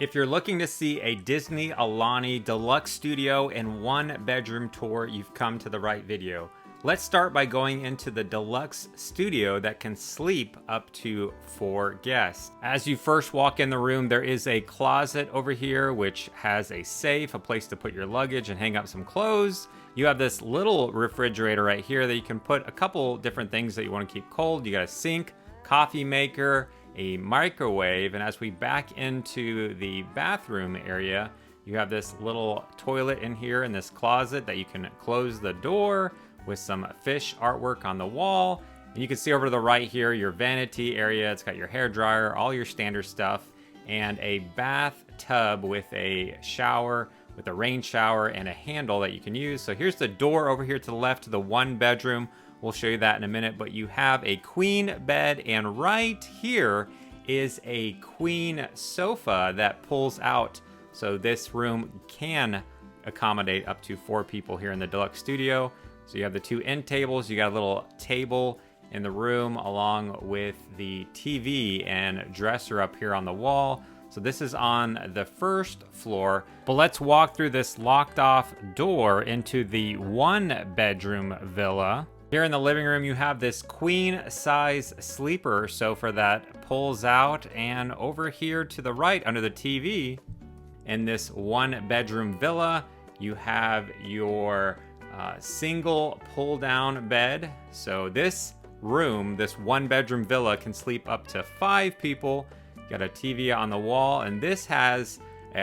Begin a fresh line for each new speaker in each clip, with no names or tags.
If you're looking to see a Disney Aulani Deluxe Studio and 1-bedroom tour, you've come to the right video. Let's start by going into the deluxe studio that can sleep up to 4 guests. As you first walk in the room, there is a closet over here which has a safe, a place to put your luggage and hang up some clothes. You have this little refrigerator right here that you can put a couple different things that you want to keep cold. You got a sink, coffee maker, a microwave, and as we back into the bathroom area, you have this little toilet in here in this closet that you can close the door with some fish artwork on the wall. And you can see over to the right here, your vanity area. It's got your hair dryer, all your standard stuff, and a bathtub with a shower, with a rain shower and a handle that you can use. So here's the door over here to the left to the 1-bedroom. We'll show you that in a minute, but you have a queen bed, and right here is a queen sofa that pulls out. So this room can accommodate up to 4 people here in the deluxe studio. So you have the 2 end tables, you got a little table in the room along with the TV and dresser up here on the wall. So this is on the first floor, but let's walk through this locked off door into the 1-bedroom villa. Here in the living room, you have this queen size sleeper sofa that pulls out, and over here to the right under the TV in this 1-bedroom villa, you have your single pull down bed. So this room, this 1-bedroom villa, can sleep up to 5 people. You got a TV on the wall, and this has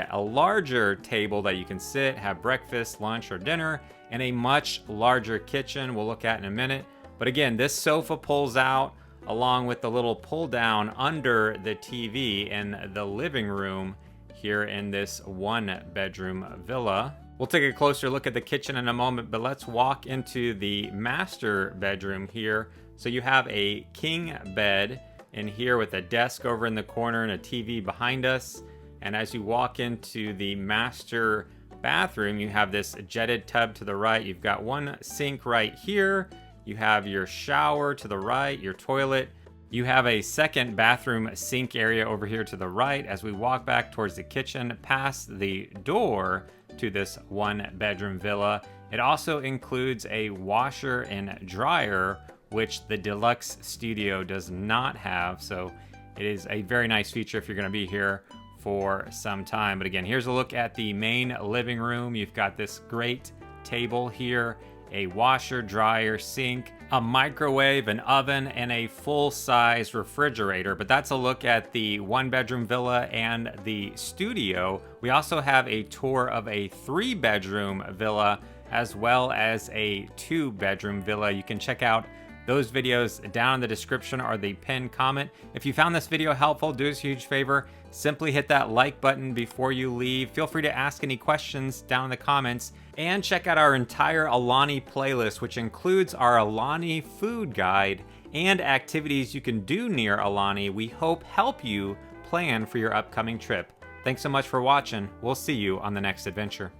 a larger table that you can sit, have breakfast, lunch, or dinner, and a much larger kitchen we'll look at in a minute. But again, this sofa pulls out along with the little pull down under the TV in the living room here in this 1-bedroom villa. We'll take a closer look at the kitchen in a moment, but let's walk into the master bedroom here. So you have a king bed in here with a desk over in the corner and a TV behind us. And as you walk into the master bathroom, you have this jetted tub to the right. You've got one sink right here. You have your shower to the right, your toilet. You have a second bathroom sink area over here to the right. As we walk back towards the kitchen, past the door to this 1-bedroom villa, it also includes a washer and dryer, which the deluxe studio does not have. So it is a very nice feature if you're going to be here for some time. But again, here's a look at the main living room. You've got this great table here, a washer, dryer, sink, a microwave, an oven, and a full-size refrigerator. But that's a look at the 1-bedroom villa and the studio. We also have a tour of a 3-bedroom villa as well as a 2-bedroom villa. You can check out those videos down in the description or the pinned comment. If you found this video helpful, do us a huge favor. Simply hit that like button before you leave. Feel free to ask any questions down in the comments. And check out our entire Aulani playlist, which includes our Aulani food guide and activities you can do near Aulani. We hope help you plan for your upcoming trip. Thanks so much for watching. We'll see you on the next adventure.